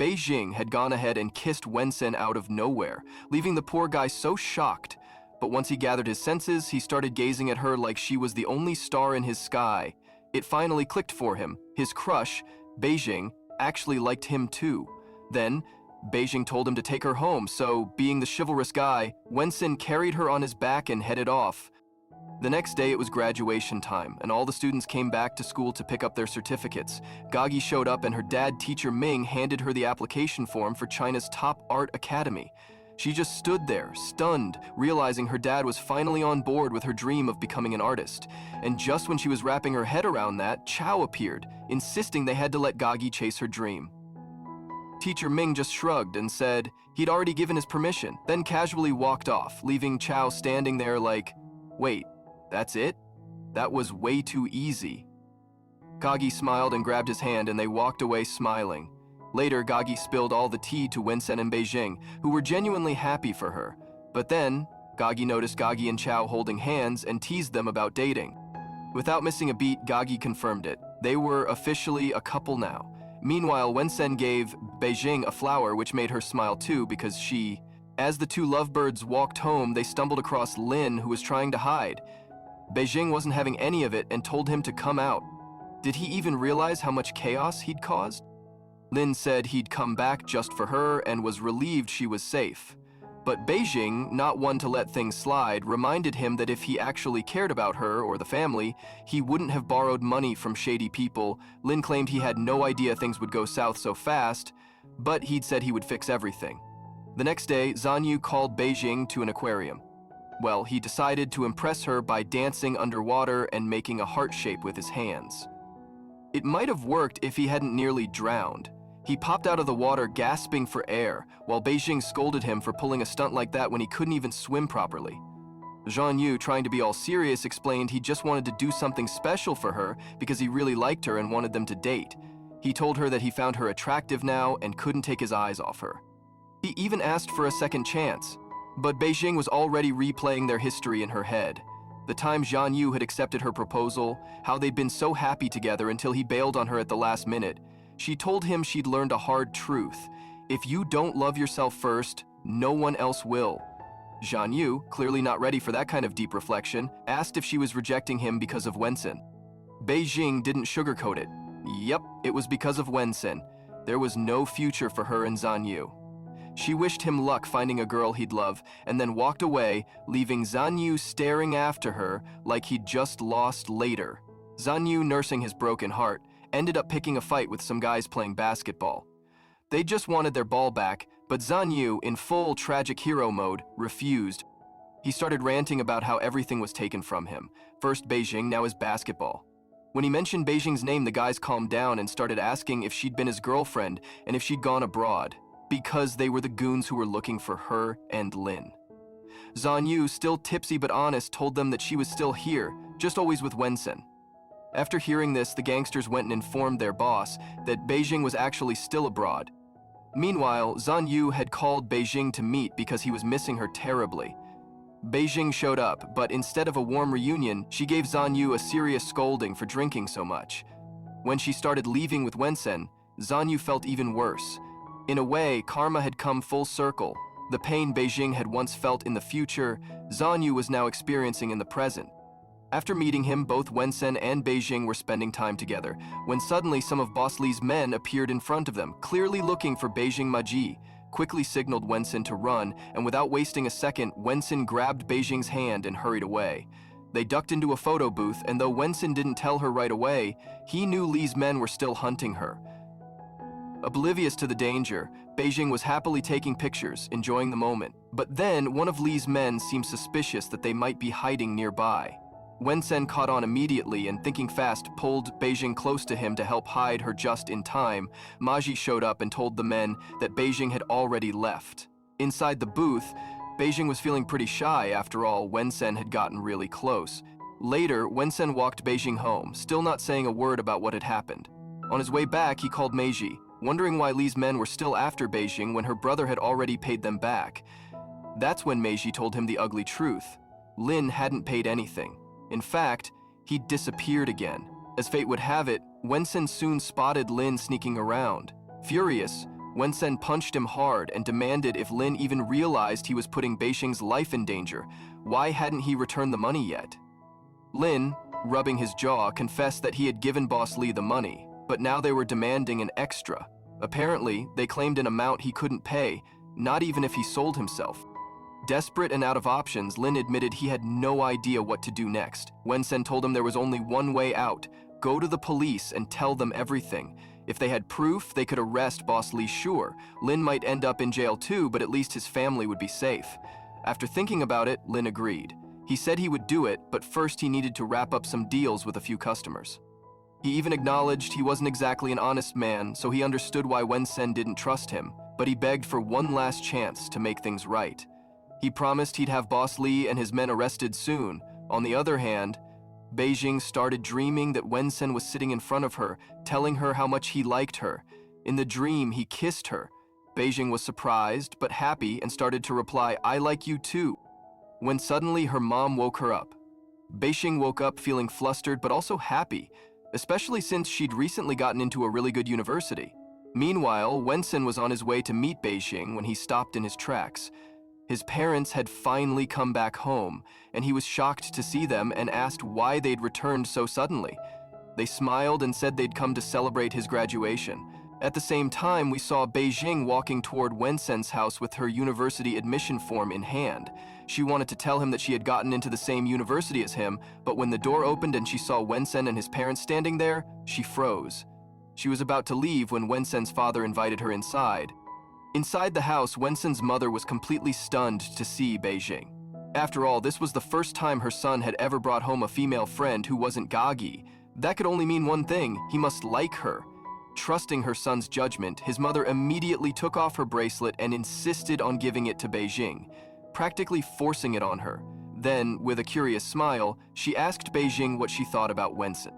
Beijing had gone ahead and kissed Wensen out of nowhere, leaving the poor guy so shocked. But once he gathered his senses, he started gazing at her like she was the only star in his sky. It finally clicked for him. His crush, Beijing, actually liked him too. Then, Beijing told him to take her home, so, being the chivalrous guy, Wensen carried her on his back and headed off. The next day it was graduation time, and all the students came back to school to pick up their certificates. Gagi showed up and her dad, teacher Ming, handed her the application form for China's top art academy. She just stood there, stunned, realizing her dad was finally on board with her dream of becoming an artist. And just when she was wrapping her head around that, Chao appeared, insisting they had to let Gagi chase her dream. Teacher Ming just shrugged and said he'd already given his permission, then casually walked off, leaving Chao standing there like, wait, that's it? That was way too easy. Gagi smiled and grabbed his hand and they walked away smiling. Later, Gagi spilled all the tea to Wensen and Beijing, who were genuinely happy for her. But then, Gagi noticed Gagi and Chao holding hands and teased them about dating. Without missing a beat, Gagi confirmed it. They were officially a couple now. Meanwhile, Wensen gave Beijing a flower, which made her smile too because she... As the two lovebirds walked home, they stumbled across Lin, who was trying to hide. Beijing wasn't having any of it and told him to come out. Did he even realize how much chaos he'd caused? Lin said he'd come back just for her and was relieved she was safe. But Beijing, not one to let things slide, reminded him that if he actually cared about her or the family, he wouldn't have borrowed money from shady people. Lin claimed he had no idea things would go south so fast, but he'd said he would fix everything. The next day, Zanyu called Beijing to an aquarium. Well, he decided to impress her by dancing underwater and making a heart shape with his hands. It might have worked if he hadn't nearly drowned. He popped out of the water gasping for air, while Beijing scolded him for pulling a stunt like that when he couldn't even swim properly. Zhan Yu, trying to be all serious, explained he just wanted to do something special for her because he really liked her and wanted them to date. He told her that he found her attractive now and couldn't take his eyes off her. He even asked for a second chance. But Beijing was already replaying their history in her head. The time Zhan Yu had accepted her proposal, how they'd been so happy together until he bailed on her at the last minute. She told him she'd learned a hard truth. If you don't love yourself first, no one else will. Zhan Yu, clearly not ready for that kind of deep reflection, asked if she was rejecting him because of Wensen. Beijing didn't sugarcoat it. Yep, it was because of Wensen. There was no future for her and Zhan Yu. She wished him luck finding a girl he'd love, and then walked away, leaving Zhan Yu staring after her like he'd just lost later. Zhan Yu, nursing his broken heart, ended up picking a fight with some guys playing basketball. They just wanted their ball back, but Zhan Yu, in full tragic hero mode, refused. He started ranting about how everything was taken from him. First Beijing, now his basketball. When he mentioned Beijing's name, the guys calmed down and started asking if she'd been his girlfriend and if she'd gone abroad, because they were the goons who were looking for her and Lin. Zhan Yu, still tipsy but honest, told them that she was still here, just always with Wensen. After hearing this, the gangsters went and informed their boss that Beijing was actually still abroad. Meanwhile, Zhan Yu had called Beijing to meet because he was missing her terribly. Beijing showed up, but instead of a warm reunion, she gave Zhan Yu a serious scolding for drinking so much. When she started leaving with Wensen, Zhan Yu felt even worse. In a way, karma had come full circle. The pain Beijing had once felt in the future, Zhan Yu was now experiencing in the present. After meeting him, both Wensen and Beijing were spending time together, when suddenly some of Boss Li's men appeared in front of them, clearly looking for Beijing Maji, quickly signaled Wensen to run, and without wasting a second, Wensen grabbed Beijing's hand and hurried away. They ducked into a photo booth, and though Wensen didn't tell her right away, he knew Li's men were still hunting her. Oblivious to the danger, Beijing was happily taking pictures, enjoying the moment. But then, one of Li's men seemed suspicious that they might be hiding nearby. Wensen caught on immediately and, thinking fast, pulled Beijing close to him to help hide her just in time. Maji showed up and told the men that Beijing had already left. Inside the booth, Beijing was feeling pretty shy. After all, Wensen had gotten really close. Later, Wensen walked Beijing home, still not saying a word about what had happened. On his way back, he called Meiji, wondering why Li's men were still after Beijing when her brother had already paid them back. That's when Meiji told him the ugly truth. Lin hadn't paid anything. In fact, he'd disappeared again. As fate would have it, Wensen soon spotted Lin sneaking around. Furious, Wensen punched him hard and demanded if Lin even realized he was putting Beixing's life in danger. Why hadn't he returned the money yet? Lin, rubbing his jaw, confessed that he had given Boss Lee the money, but now they were demanding an extra. Apparently, they claimed an amount he couldn't pay, not even if he sold himself. Desperate and out of options, Lin admitted he had no idea what to do next. Wensen told him there was only one way out: go to the police and tell them everything. If they had proof, they could arrest Boss Lee, sure. Lin might end up in jail too, but at least his family would be safe. After thinking about it, Lin agreed. He said he would do it, but first he needed to wrap up some deals with a few customers. He even acknowledged he wasn't exactly an honest man, so he understood why Wensen didn't trust him, but he begged for one last chance to make things right. He promised he'd have Boss Lee and his men arrested soon. On the other hand, Beijing started dreaming that Wensen was sitting in front of her, telling her how much he liked her. In the dream, he kissed her. Beijing was surprised, but happy, and started to reply, "I like you too," when suddenly her mom woke her up. Beijing woke up feeling flustered but also happy, especially since she'd recently gotten into a really good university. Meanwhile, Wensen was on his way to meet Beijing when he stopped in his tracks. His parents had finally come back home, and he was shocked to see them and asked why they'd returned so suddenly. They smiled and said they'd come to celebrate his graduation. At the same time, we saw Beijing walking toward Wensen's house with her university admission form in hand. She wanted to tell him that she had gotten into the same university as him, but when the door opened and she saw Wensen and his parents standing there, she froze. She was about to leave when Wensen's father invited her inside. Inside the house, Wensen's mother was completely stunned to see Beijing. After all, this was the first time her son had ever brought home a female friend who wasn't Gagi. That could only mean one thing: he must like her. Trusting her son's judgment, his mother immediately took off her bracelet and insisted on giving it to Beijing, practically forcing it on her. Then, with a curious smile, she asked Beijing what she thought about Wensen.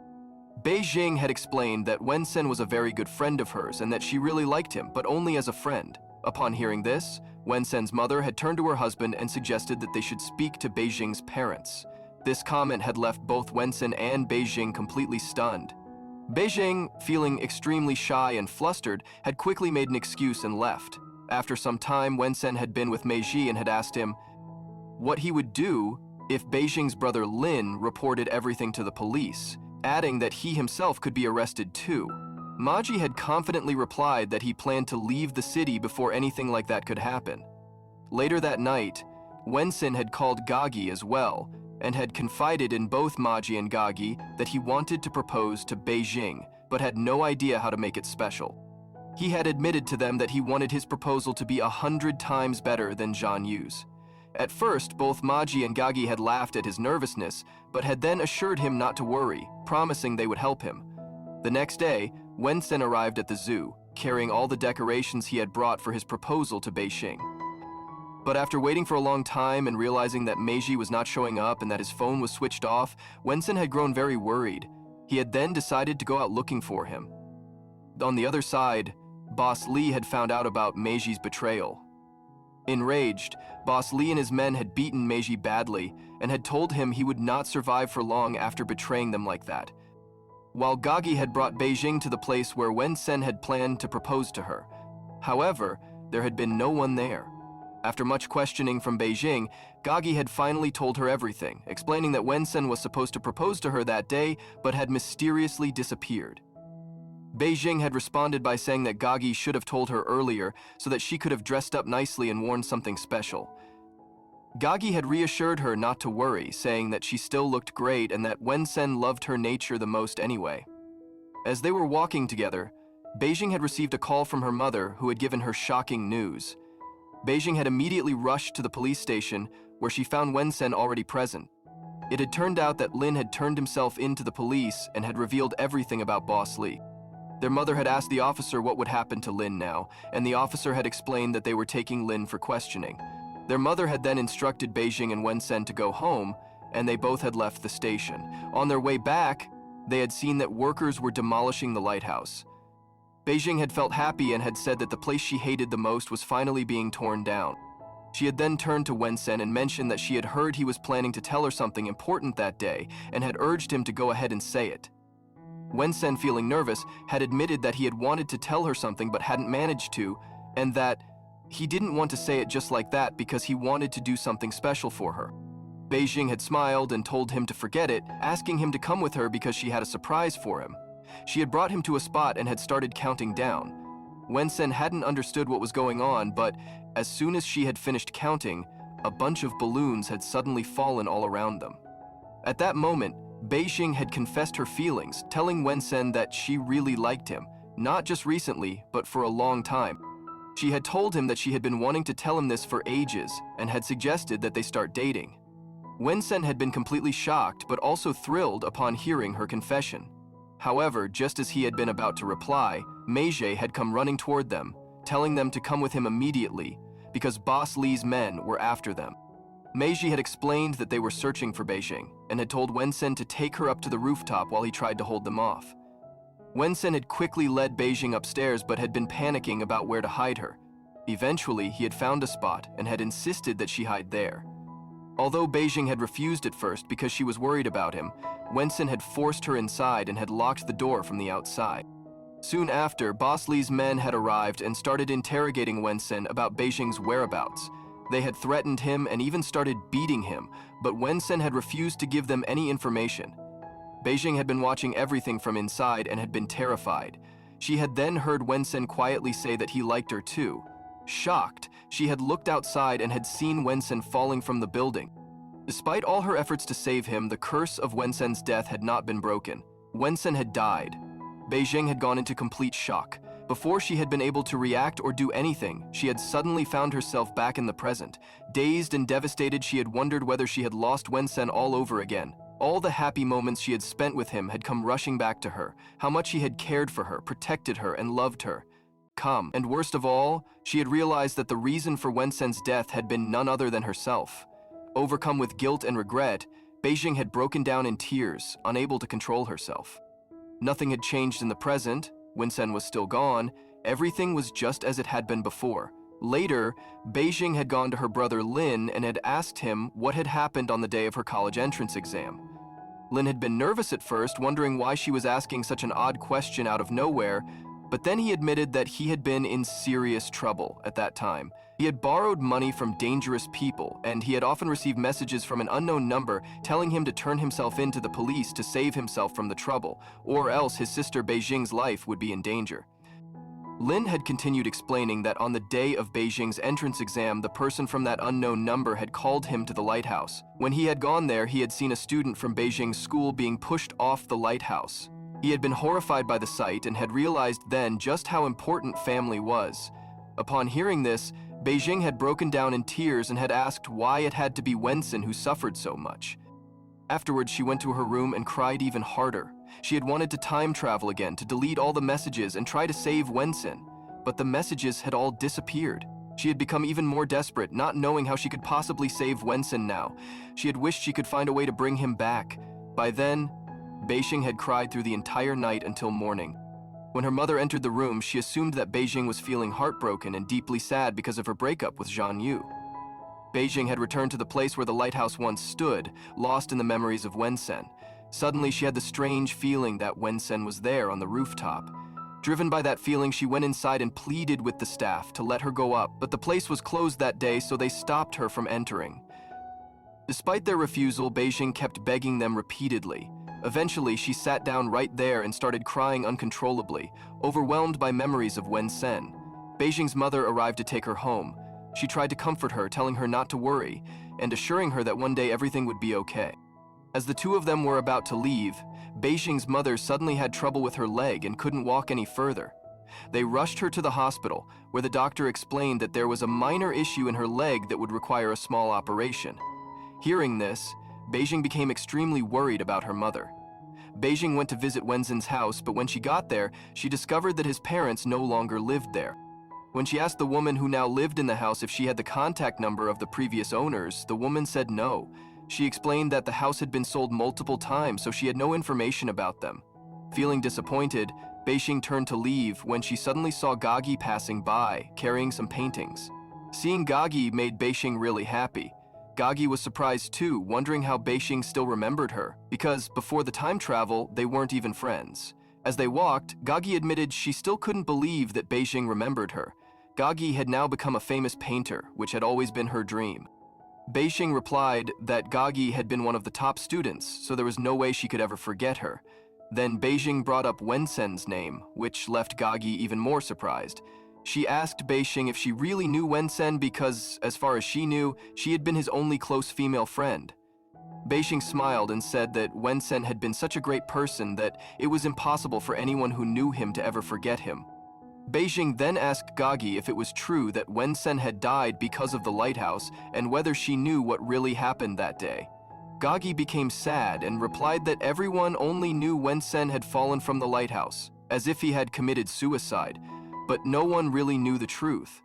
Beijing had explained that Wensen was a very good friend of hers and that she really liked him, but only as a friend. Upon hearing this, Wensen's mother had turned to her husband and suggested that they should speak to Beijing's parents. This comment had left both Wensen and Beijing completely stunned. Beijing, feeling extremely shy and flustered, had quickly made an excuse and left. After some time, Wensen had been with Meiji and had asked him what he would do if Beijing's brother Lin reported everything to the police, adding that he himself could be arrested too. Maji had confidently replied that he planned to leave the city before anything like that could happen. Later that night, Wensen had called Gagi as well, and had confided in both Maji and Gagi that he wanted to propose to Beijing, but had no idea how to make it special. He had admitted to them that he wanted his proposal to be 100 times better than Zhang Yu's. At first, both Maji and Gagi had laughed at his nervousness, but had then assured him not to worry, promising they would help him. The next day, Wensen arrived at the zoo, carrying all the decorations he had brought for his proposal to Beijing. But after waiting for a long time and realizing that Meiji was not showing up and that his phone was switched off, Wensen had grown very worried. He had then decided to go out looking for him. On the other side, Boss Lee had found out about Meiji's betrayal. Enraged, Boss Lee and his men had beaten Meiji badly and had told him he would not survive for long after betraying them like that. While Gagi had brought Beijing to the place where Wensen had planned to propose to her. However, there had been no one there. After much questioning from Beijing, Gagi had finally told her everything, explaining that Wensen was supposed to propose to her that day, but had mysteriously disappeared. Beijing had responded by saying that Gagi should have told her earlier so that she could have dressed up nicely and worn something special. Gagi had reassured her not to worry, saying that she still looked great and that Wensen loved her nature the most anyway. As they were walking together, Beijing had received a call from her mother who had given her shocking news. Beijing had immediately rushed to the police station where she found Wensen already present. It had turned out that Lin had turned himself in to the police and had revealed everything about Boss Lee. Their mother had asked the officer what would happen to Lin now, and the officer had explained that they were taking Lin for questioning. Their mother had then instructed Beijing and Wensen to go home, and they both had left the station. On their way back, they had seen that workers were demolishing the lighthouse. Beijing had felt happy and had said that the place she hated the most was finally being torn down. She had then turned to Wensen and mentioned that she had heard he was planning to tell her something important that day and had urged him to go ahead and say it. Wensen, feeling nervous, had admitted that he had wanted to tell her something but hadn't managed to, and that he didn't want to say it just like that because he wanted to do something special for her. Beijing had smiled and told him to forget it, asking him to come with her because she had a surprise for him. She had brought him to a spot and had started counting down. Wensen hadn't understood what was going on, but as soon as she had finished counting, a bunch of balloons had suddenly fallen all around them. At that moment, Beijing had confessed her feelings, telling Wensen that she really liked him, not just recently, but for a long time. She had told him that she had been wanting to tell him this for ages and had suggested that they start dating. Wensen had been completely shocked but also thrilled upon hearing her confession. However, just as he had been about to reply, Meije had come running toward them, telling them to come with him immediately because Boss Li's men were after them. Meiji had explained that they were searching for Beijing and had told Wensen to take her up to the rooftop while he tried to hold them off. Wensen had quickly led Beijing upstairs but had been panicking about where to hide her. Eventually, he had found a spot and had insisted that she hide there. Although Beijing had refused at first because she was worried about him, Wensen had forced her inside and had locked the door from the outside. Soon after, Boss Li's men had arrived and started interrogating Wensen about Beijing's whereabouts. They had threatened him and even started beating him, but Wensen had refused to give them any information. Beijing had been watching everything from inside and had been terrified. She had then heard Wensen quietly say that he liked her too. Shocked, she had looked outside and had seen Wensen falling from the building. Despite all her efforts to save him, the curse of Wensen's death had not been broken. Wensen had died. Beijing had gone into complete shock. Before she had been able to react or do anything, she had suddenly found herself back in the present. Dazed and devastated, she had wondered whether she had lost Wensen all over again. All the happy moments she had spent with him had come rushing back to her, how much he had cared for her, protected her, and loved her. And worst of all, she had realized that the reason for Wensen's death had been none other than herself. Overcome with guilt and regret, Beijing had broken down in tears, unable to control herself. Nothing had changed in the present. Wensen was still gone. Everything was just as it had been before. Later, Beijing had gone to her brother Lin and had asked him what had happened on the day of her college entrance exam. Lin had been nervous at first, wondering why she was asking such an odd question out of nowhere, but then he admitted that he had been in serious trouble at that time. He had borrowed money from dangerous people, and he had often received messages from an unknown number telling him to turn himself in to the police to save himself from the trouble, or else his sister Beijing's life would be in danger. Lin had continued explaining that on the day of Beijing's entrance exam, the person from that unknown number had called him to the lighthouse. When he had gone there, he had seen a student from Beijing's school being pushed off the lighthouse. He had been horrified by the sight and had realized then just how important family was. Upon hearing this, Beijing had broken down in tears and had asked why it had to be Wensen who suffered so much. Afterwards, she went to her room and cried even harder. She had wanted to time travel again, to delete all the messages and try to save Wensen, but the messages had all disappeared. She had become even more desperate, not knowing how she could possibly save Wensen now. She had wished she could find a way to bring him back. By then, Beijing had cried through the entire night until morning. When her mother entered the room, she assumed that Beijing was feeling heartbroken and deeply sad because of her breakup with Zhang Yu. Beijing had returned to the place where the lighthouse once stood, lost in the memories of Wensen. Suddenly, she had the strange feeling that Wensen was there on the rooftop. Driven by that feeling, she went inside and pleaded with the staff to let her go up, but the place was closed that day, so they stopped her from entering. Despite their refusal, Beijing kept begging them repeatedly. Eventually, she sat down right there and started crying uncontrollably, overwhelmed by memories of Wensen. Beijing's mother arrived to take her home. She tried to comfort her, telling her not to worry, and assuring her that one day everything would be okay. As the two of them were about to leave, Beijing's mother suddenly had trouble with her leg and couldn't walk any further. They rushed her to the hospital, where the doctor explained that there was a minor issue in her leg that would require a small operation. Hearing this, Beijing became extremely worried about her mother. Beijing went to visit Wensen's house, but when she got there, she discovered that his parents no longer lived there. When she asked the woman who now lived in the house if she had the contact number of the previous owners, the woman said no. She explained that the house had been sold multiple times, so she had no information about them. Feeling disappointed, Beijing turned to leave when she suddenly saw Gagi passing by, carrying some paintings. Seeing Gagi made Beijing really happy. Gagi was surprised too, wondering how Beijing still remembered her, because before the time travel, they weren't even friends. As they walked, Gagi admitted she still couldn't believe that Beijing remembered her. Gagi had now become a famous painter, which had always been her dream. Beijing replied that Gagi had been one of the top students, so there was no way she could ever forget her. Then Beijing brought up Wensen's name, which left Gagi even more surprised. She asked Beijing if she really knew Wensen because, as far as she knew, she had been his only close female friend. Beijing smiled and said that Wensen had been such a great person that it was impossible for anyone who knew him to ever forget him. Beijing then asked Gagi if it was true that Wensen had died because of the lighthouse and whether she knew what really happened that day. Gagi became sad and replied that everyone only knew Wensen had fallen from the lighthouse, as if he had committed suicide, but no one really knew the truth.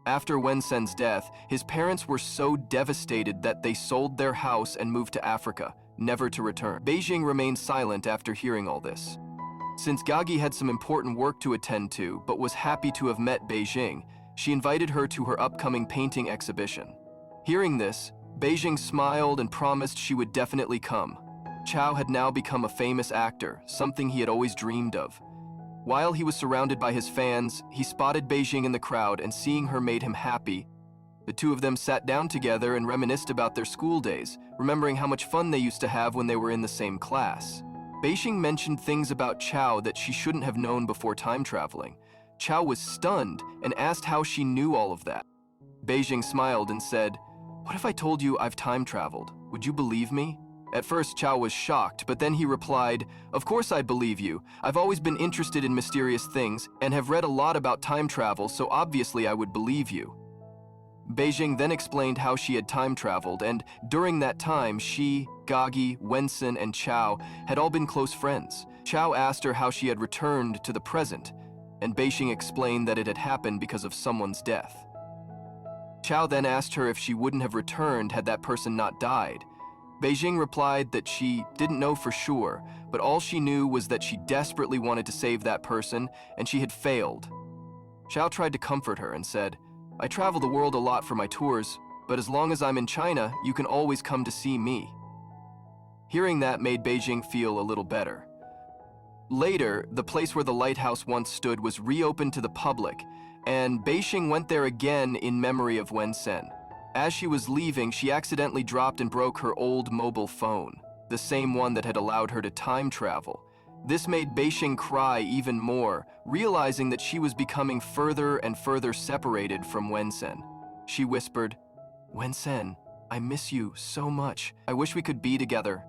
After Wensen's death, his parents were so devastated that they sold their house and moved to Africa, never to return. Beijing remained silent after hearing all this. Since Gagi had some important work to attend to but was happy to have met Beijing, she invited her to her upcoming painting exhibition. Hearing this, Beijing smiled and promised she would definitely come. Chao had now become a famous actor, something he had always dreamed of. While he was surrounded by his fans, he spotted Beijing in the crowd, and seeing her made him happy. The two of them sat down together and reminisced about their school days, remembering how much fun they used to have when they were in the same class. Beijing mentioned things about Chao that she shouldn't have known before time traveling. Chao was stunned and asked how she knew all of that. Beijing smiled and said, "What if I told you I've time traveled? Would you believe me?" At first, Chao was shocked, but then he replied, "Of course I'd believe you. I've always been interested in mysterious things and have read a lot about time travel, so obviously I would believe you." Beijing then explained how she had time traveled, and during that time, she, Gagi, Wensen, and Chao had all been close friends. Chao asked her how she had returned to the present, and Beijing explained that it had happened because of someone's death. Chao then asked her if she wouldn't have returned had that person not died. Beijing replied that she didn't know for sure, but all she knew was that she desperately wanted to save that person, and she had failed. Chao tried to comfort her and said, "I travel the world a lot for my tours, but as long as I'm in China, you can always come to see me." Hearing that made Beijing feel a little better. Later, the place where the lighthouse once stood was reopened to the public, and Beijing went there again in memory of Wensen. As she was leaving, she accidentally dropped and broke her old mobile phone, the same one that had allowed her to time travel. This made Beijing cry even more, realizing that she was becoming further and further separated from Wensen. She whispered, "Wensen, I miss you so much. I wish we could be together."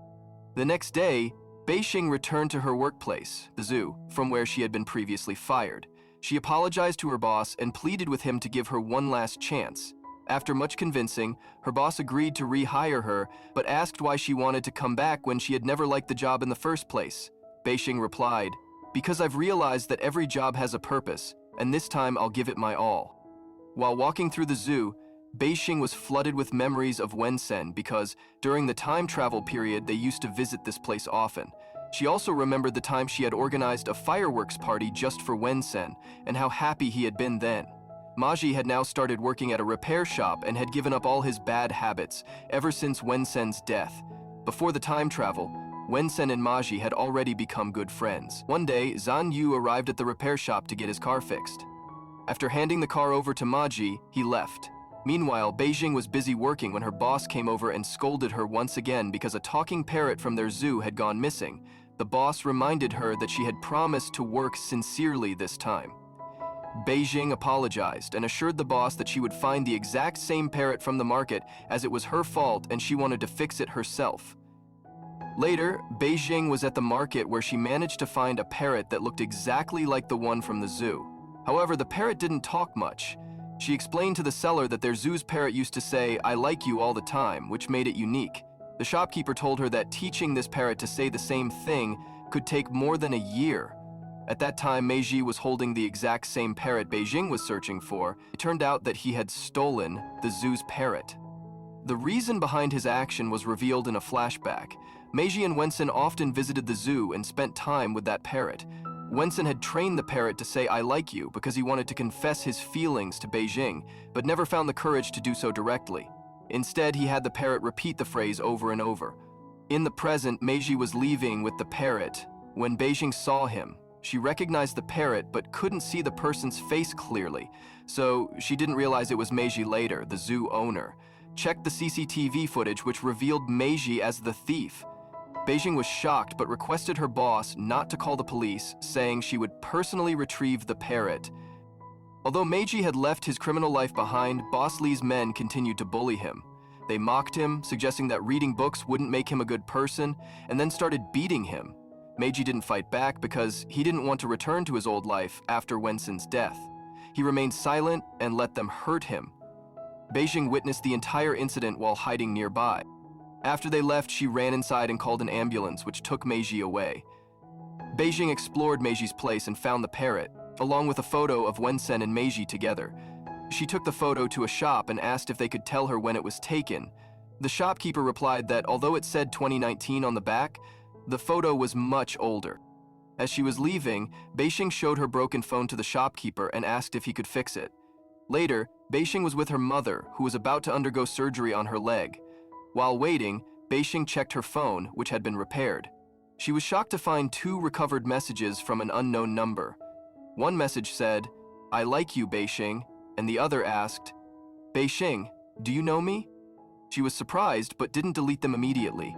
The next day, Beijing returned to her workplace, the zoo, from where she had been previously fired. She apologized to her boss and pleaded with him to give her one last chance. After much convincing, her boss agreed to rehire her, but asked why she wanted to come back when she had never liked the job in the first place. Beijing replied, "Because I've realized that every job has a purpose, and this time I'll give it my all." While walking through the zoo, Beijing was flooded with memories of Wensen because during the time travel period they used to visit this place often. She also remembered the time she had organized a fireworks party just for Wensen and how happy he had been then. Maji had now started working at a repair shop and had given up all his bad habits ever since Wensen's death. Before the time travel, Wensen and Maji had already become good friends. One day, Zan Yu arrived at the repair shop to get his car fixed. After handing the car over to Maji, he left. Meanwhile, Beijing was busy working when her boss came over and scolded her once again because a talking parrot from their zoo had gone missing. The boss reminded her that she had promised to work sincerely this time. Beijing apologized and assured the boss that she would find the exact same parrot from the market as it was her fault and she wanted to fix it herself. Later, Beijing was at the market where she managed to find a parrot that looked exactly like the one from the zoo. However, the parrot didn't talk much. She explained to the seller that their zoo's parrot used to say, "I like you" all the time, which made it unique. The shopkeeper told her that teaching this parrot to say the same thing could take more than a year. At that time, Meiji was holding the exact same parrot Beijing was searching for. It turned out that he had stolen the zoo's parrot. The reason behind his action was revealed in a flashback. Meiji and Wensen often visited the zoo and spent time with that parrot. Wensen had trained the parrot to say "I like you" because he wanted to confess his feelings to Beijing, but never found the courage to do so directly. Instead, he had the parrot repeat the phrase over and over. In the present, Meiji was leaving with the parrot when Beijing saw him. She recognized the parrot but couldn't see the person's face clearly, so she didn't realize it was Meiji later, the zoo owner. Checked the CCTV footage, which revealed Meiji as the thief. Beijing was shocked but requested her boss not to call the police, saying she would personally retrieve the parrot. Although Meiji had left his criminal life behind, Boss Lee's men continued to bully him. They mocked him, suggesting that reading books wouldn't make him a good person, and then started beating him. Meiji didn't fight back because he didn't want to return to his old life after Wensen's death. He remained silent and let them hurt him. Beijing witnessed the entire incident while hiding nearby. After they left, she ran inside and called an ambulance, which took Meiji away. Beijing explored Meiji's place and found the parrot, along with a photo of Wensen and Meiji together. She took the photo to a shop and asked if they could tell her when it was taken. The shopkeeper replied that although it said 2019 on the back, the photo was much older. As she was leaving, Beijing showed her broken phone to the shopkeeper and asked if he could fix it. Later, Beijing was with her mother, who was about to undergo surgery on her leg. While waiting, Beijing checked her phone, which had been repaired. She was shocked to find 2 recovered messages from an unknown number. One message said, "I like you, Beijing," and the other asked, "Beijing, do you know me?" She was surprised but didn't delete them immediately.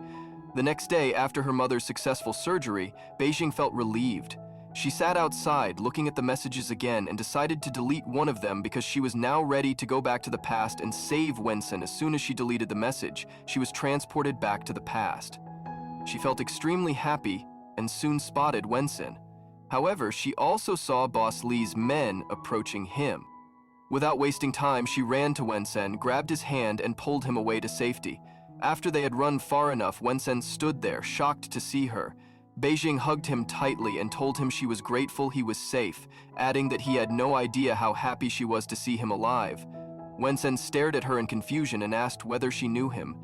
The next day, after her mother's successful surgery, Beijing felt relieved. She sat outside looking at the messages again and decided to delete one of them because she was now ready to go back to the past and save Wensen. As soon as she deleted the message, she was transported back to the past. She felt extremely happy and soon spotted Wensen. However, she also saw Boss Lee's men approaching him. Without wasting time, she ran to Wensen, grabbed his hand, and pulled him away to safety. After they had run far enough, Wensen stood there, shocked to see her. Beijing hugged him tightly and told him she was grateful he was safe, adding that he had no idea how happy she was to see him alive. Wensen stared at her in confusion and asked whether she knew him.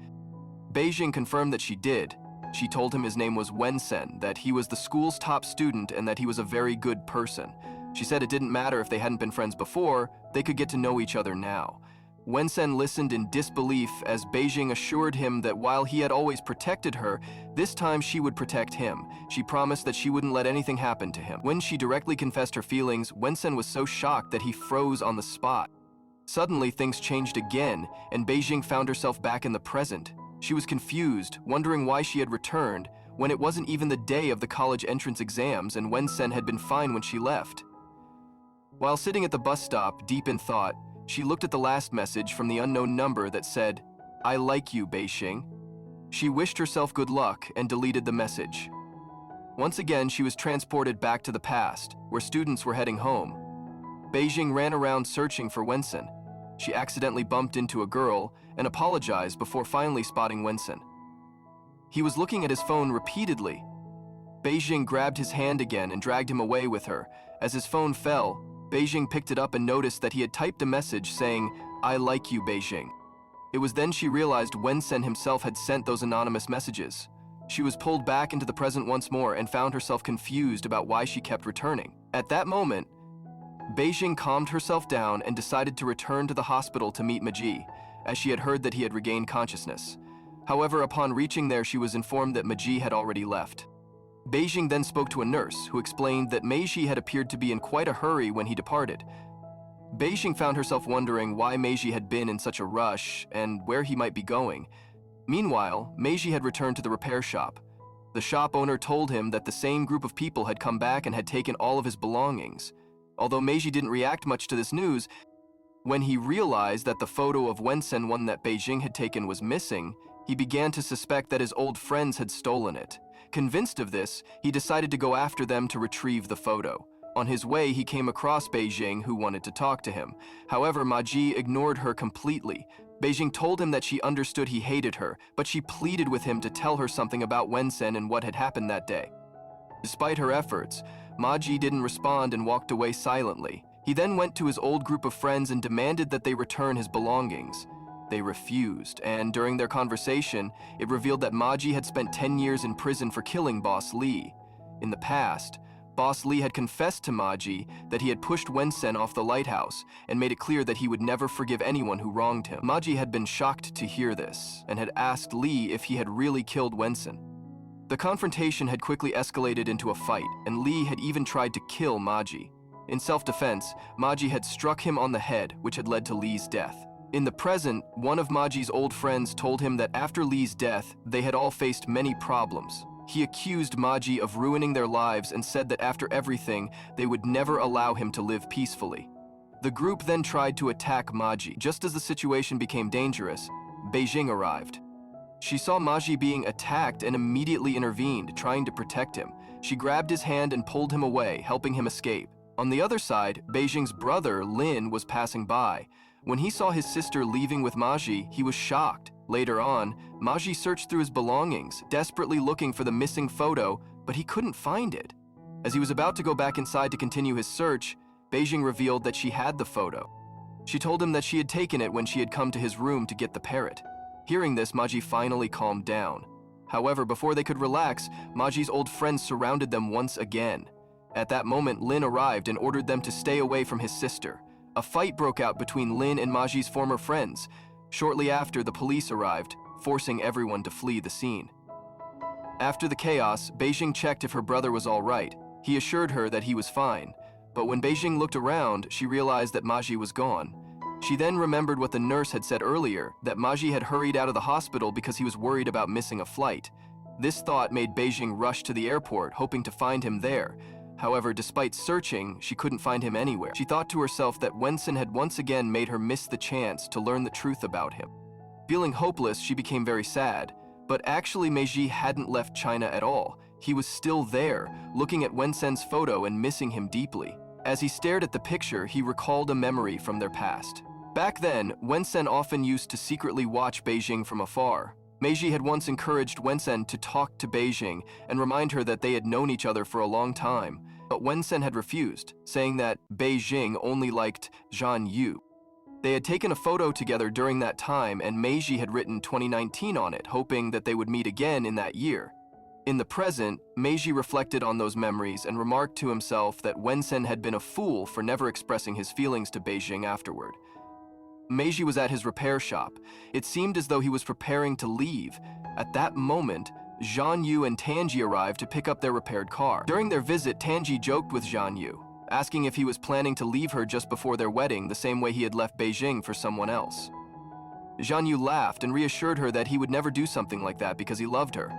Beijing confirmed that she did. She told him his name was Wensen, that he was the school's top student, and that he was a very good person. She said it didn't matter if they hadn't been friends before, they could get to know each other now. Wensen listened in disbelief as Beijing assured him that while he had always protected her, this time she would protect him. She promised that she wouldn't let anything happen to him. When she directly confessed her feelings, Wensen was so shocked that he froze on the spot. Suddenly, things changed again, and Beijing found herself back in the present. She was confused, wondering why she had returned, when it wasn't even the day of the college entrance exams and Wensen had been fine when she left. While sitting at the bus stop, deep in thought, she looked at the last message from the unknown number that said, "I like you, Beijing." She wished herself good luck and deleted the message. Once again, she was transported back to the past, where students were heading home. Beijing ran around searching for Wensen. She accidentally bumped into a girl and apologized before finally spotting Wensen. He was looking at his phone repeatedly. Beijing grabbed his hand again and dragged him away with her. As his phone fell, Beijing picked it up and noticed that he had typed a message saying, "I like you, Beijing." It was then she realized Wensen himself had sent those anonymous messages. She was pulled back into the present once more and found herself confused about why she kept returning. At that moment, Beijing calmed herself down and decided to return to the hospital to meet Meiji, as she had heard that he had regained consciousness. However, upon reaching there, she was informed that Meiji had already left. Beijing then spoke to a nurse, who explained that Meiji had appeared to be in quite a hurry when he departed. Beijing found herself wondering why Meiji had been in such a rush and where he might be going. Meanwhile, Meiji had returned to the repair shop. The shop owner told him that the same group of people had come back and had taken all of his belongings. Although Meiji didn't react much to this news, when he realized that the photo of Wensen, one that Beijing had taken, was missing, he began to suspect that his old friends had stolen it. Convinced of this, he decided to go after them to retrieve the photo. On his way, he came across Beijing, who wanted to talk to him. However, Meiji ignored her completely. Beijing told him that she understood he hated her, but she pleaded with him to tell her something about Wensen and what had happened that day. Despite her efforts, Meiji didn't respond and walked away silently. He then went to his old group of friends and demanded that they return his belongings. They refused, and during their conversation, it revealed that Meiji had spent 10 years in prison for killing Boss Lee. In the past, Boss Lee had confessed to Meiji that he had pushed Wensen off the lighthouse and made it clear that he would never forgive anyone who wronged him. Meiji had been shocked to hear this and had asked Lee if he had really killed Wensen. The confrontation had quickly escalated into a fight, and Lee had even tried to kill Maji. In self-defense, Maji had struck him on the head, which had led to Lee's death. In the present, one of Maji's old friends told him that after Lee's death, they had all faced many problems. He accused Maji of ruining their lives and said that after everything, they would never allow him to live peacefully. The group then tried to attack Maji. Just as the situation became dangerous, Beijing arrived. She saw Maji being attacked and immediately intervened, trying to protect him. She grabbed his hand and pulled him away, helping him escape. On the other side, Beijing's brother, Lin, was passing by. When he saw his sister leaving with Maji, he was shocked. Later on, Maji searched through his belongings, desperately looking for the missing photo, but he couldn't find it. As he was about to go back inside to continue his search, Beijing revealed that she had the photo. She told him that she had taken it when she had come to his room to get the parrot. Hearing this, Maji finally calmed down. However, before they could relax, Maji's old friends surrounded them once again. At that moment, Lin arrived and ordered them to stay away from his sister. A fight broke out between Lin and Maji's former friends. Shortly after, the police arrived, forcing everyone to flee the scene. After the chaos, Beijing checked if her brother was all right. He assured her that he was fine. But when Beijing looked around, she realized that Maji was gone. She then remembered what the nurse had said earlier, that Maji had hurried out of the hospital because he was worried about missing a flight. This thought made Beijing rush to the airport, hoping to find him there. However, despite searching, she couldn't find him anywhere. She thought to herself that Wenson had once again made her miss the chance to learn the truth about him. Feeling hopeless, she became very sad. But actually, Meiji hadn't left China at all. He was still there, looking at Wenson's photo and missing him deeply. As he stared at the picture, he recalled a memory from their past. Back then, Wenson often used to secretly watch Beijing from afar. Meiji had once encouraged Wenson to talk to Beijing and remind her that they had known each other for a long time. But Wenson had refused, saying that Beijing only liked Zhan Yu. They had taken a photo together during that time, and Meiji had written 2019 on it, hoping that they would meet again in that year. In the present, Meiji reflected on those memories and remarked to himself that Wenson had been a fool for never expressing his feelings to Beijing afterward. Meiji was at his repair shop. It seemed as though he was preparing to leave. At that moment, Zhan Yu and Tanji arrived to pick up their repaired car. During their visit, Tanji joked with Zhan Yu, asking if he was planning to leave her just before their wedding, the same way he had left Beijing for someone else. Zhan Yu laughed and reassured her that he would never do something like that because he loved her.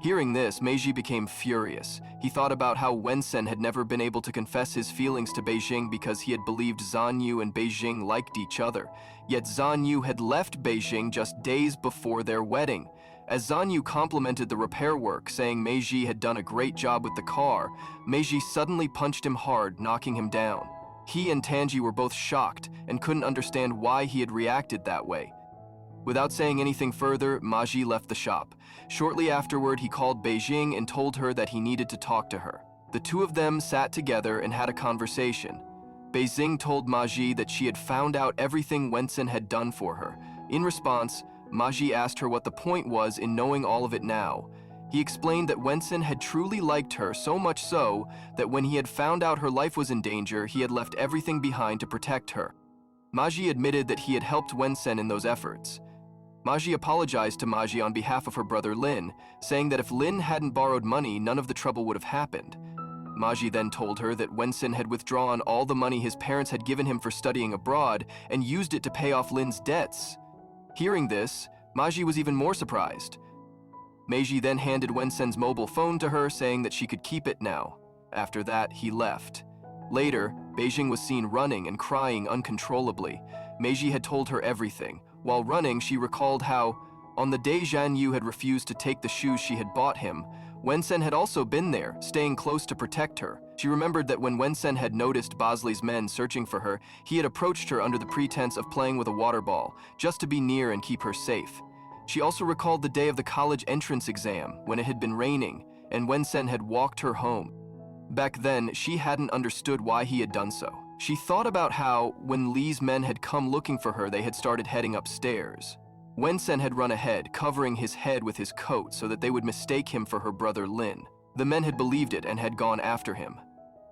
Hearing this, Meiji became furious. He thought about how Wenson had never been able to confess his feelings to Beijing because he had believed Zhan Yu and Beijing liked each other. Yet Zhan Yu had left Beijing just days before their wedding. As Zhan Yu complimented the repair work, saying Meiji had done a great job with the car, Meiji suddenly punched him hard, knocking him down. He and Tanji were both shocked and couldn't understand why he had reacted that way. Without saying anything further, Maji left the shop. Shortly afterward, he called Beijing and told her that he needed to talk to her. The two of them sat together and had a conversation. Beijing told Maji that she had found out everything Wenson had done for her. In response, Maji asked her what the point was in knowing all of it now. He explained that Wenson had truly liked her, so much so that when he had found out her life was in danger, he had left everything behind to protect her. Maji admitted that he had helped Wenson in those efforts. Maji apologized to Maji on behalf of her brother Lin, saying that if Lin hadn't borrowed money, none of the trouble would have happened. Maji then told her that Wenson had withdrawn all the money his parents had given him for studying abroad and used it to pay off Lin's debts. Hearing this, Maji was even more surprised. Meiji then handed Wenson's mobile phone to her, saying that she could keep it now. After that, he left. Later, Beijing was seen running and crying uncontrollably. Meiji had told her everything. While running, she recalled how, on the day Zhan Yu had refused to take the shoes she had bought him, Wenson had also been there, staying close to protect her. She remembered that when Wenson had noticed Bosley's men searching for her, he had approached her under the pretense of playing with a water ball, just to be near and keep her safe. She also recalled the day of the college entrance exam, when it had been raining, and Wenson had walked her home. Back then, she hadn't understood why he had done so. She thought about how, when Lee's men had come looking for her, they had started heading upstairs. Wenson had run ahead, covering his head with his coat so that they would mistake him for her brother Lin. The men had believed it and had gone after him.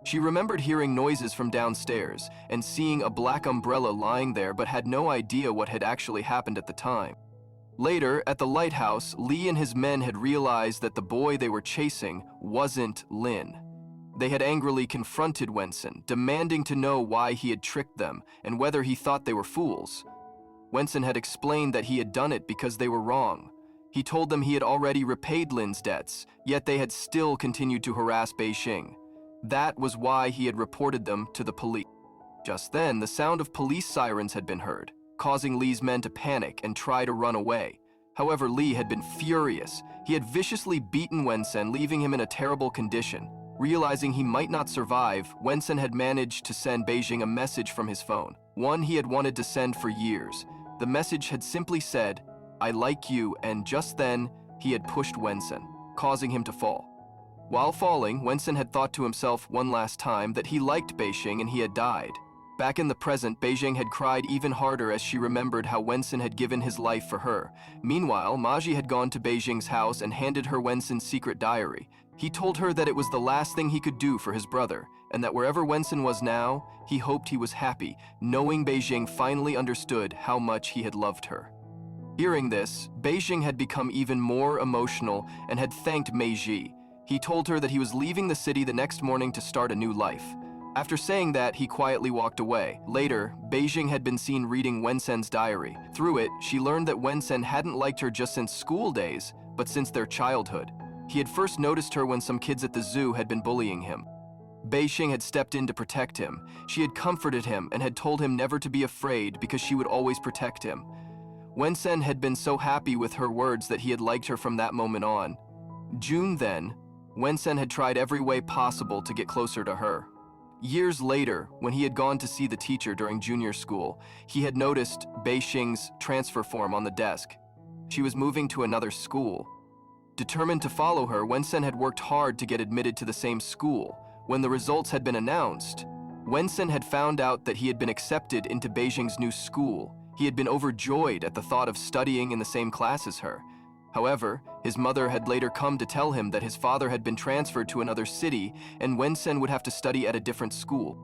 She remembered hearing noises from downstairs and seeing a black umbrella lying there, but had no idea what had actually happened at the time. Later, at the lighthouse, Lee and his men had realized that the boy they were chasing wasn't Lin. They had angrily confronted Wenson, demanding to know why he had tricked them and whether he thought they were fools. Wenson had explained that he had done it because they were wrong. He told them he had already repaid Lin's debts, yet they had still continued to harass Beijing. That was why he had reported them to the police. Just then, the sound of police sirens had been heard, causing Lee's men to panic and try to run away. However, Lee had been furious. He had viciously beaten Wenson, leaving him in a terrible condition. Realizing he might not survive, Wenson had managed to send Beijing a message from his phone, one he had wanted to send for years. The message had simply said, "I like you," and just then, he had pushed Wenson, causing him to fall. While falling, Wenson had thought to himself one last time that he liked Beijing and he had died. Back in the present, Beijing had cried even harder as she remembered how Wenson had given his life for her. Meanwhile, Maji had gone to Beijing's house and handed her Wenson's secret diary. He told her that it was the last thing he could do for his brother, and that wherever Wenson was now, he hoped he was happy, knowing Beijing finally understood how much he had loved her. Hearing this, Beijing had become even more emotional and had thanked Meiji. He told her that he was leaving the city the next morning to start a new life. After saying that, he quietly walked away. Later, Beijing had been seen reading Wenson's diary. Through it, she learned that Wenson hadn't liked her just since school days, but since their childhood. He had first noticed her when some kids at the zoo had been bullying him. Beijing had stepped in to protect him. She had comforted him and had told him never to be afraid because she would always protect him. Wenson had been so happy with her words that he had liked her from that moment on. June then, Wenson had tried every way possible to get closer to her. Years later, when he had gone to see the teacher during junior school, he had noticed Beijing's transfer form on the desk. She was moving to another school. Determined to follow her, Wenson had worked hard to get admitted to the same school. When the results had been announced, Wenson had found out that he had been accepted into Beijing's new school. He had been overjoyed at the thought of studying in the same class as her. However, his mother had later come to tell him that his father had been transferred to another city and Wenson would have to study at a different school.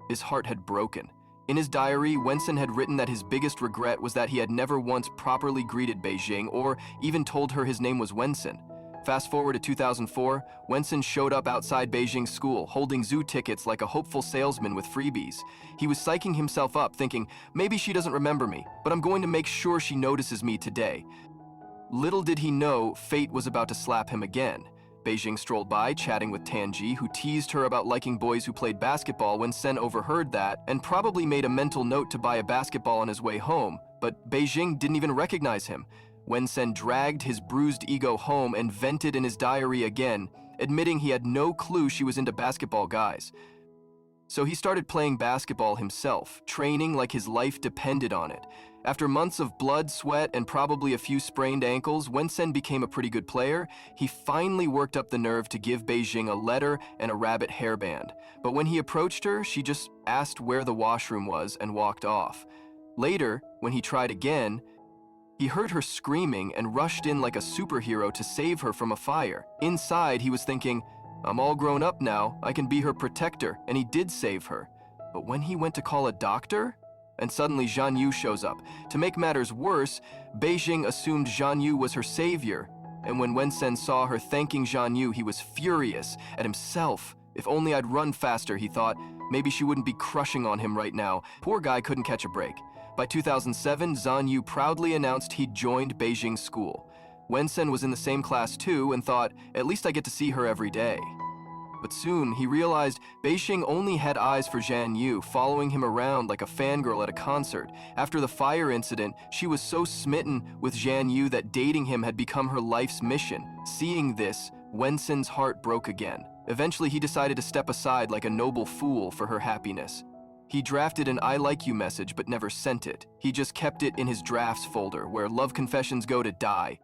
His heart had broken. In his diary, Wenson had written that his biggest regret was that he had never once properly greeted Beijing or even told her his name was Wenson. Fast forward to 2004, Wenson showed up outside Beijing's school, holding zoo tickets like a hopeful salesman with freebies. He was psyching himself up, thinking, maybe she doesn't remember me, but I'm going to make sure she notices me today. Little did he know, fate was about to slap him again. Beijing strolled by, chatting with Tanji, who teased her about liking boys who played basketball when Sen overheard that and probably made a mental note to buy a basketball on his way home, but Beijing didn't even recognize him. When Sen dragged his bruised ego home and vented in his diary again, admitting he had no clue she was into basketball guys. So he started playing basketball himself, training like his life depended on it. After months of blood, sweat, and probably a few sprained ankles, when Sen became a pretty good player, he finally worked up the nerve to give Beijing a letter and a rabbit hairband. But when he approached her, she just asked where the washroom was and walked off. Later, when he tried again, he heard her screaming and rushed in like a superhero to save her from a fire. Inside, he was thinking, I'm all grown up now, I can be her protector, and he did save her. But when he went to call a doctor, and suddenly Zhan Yu shows up. To make matters worse, Beijing assumed Zhan Yu was her savior, and when Wensen saw her thanking Zhan Yu, he was furious at himself. If only I'd run faster, he thought. Maybe she wouldn't be crushing on him right now. Poor guy couldn't catch a break. By 2007, Zhan Yu proudly announced he'd joined Beijing's school. Wensen was in the same class too and thought, at least I get to see her every day. But soon, he realized Beijing only had eyes for Zhan Yu, following him around like a fangirl at a concert. After the fire incident, she was so smitten with Zhan Yu that dating him had become her life's mission. Seeing this, Wensen's heart broke again. Eventually, he decided to step aside like a noble fool for her happiness. He drafted an I like you message but never sent it. He just kept it in his drafts folder where love confessions go to die.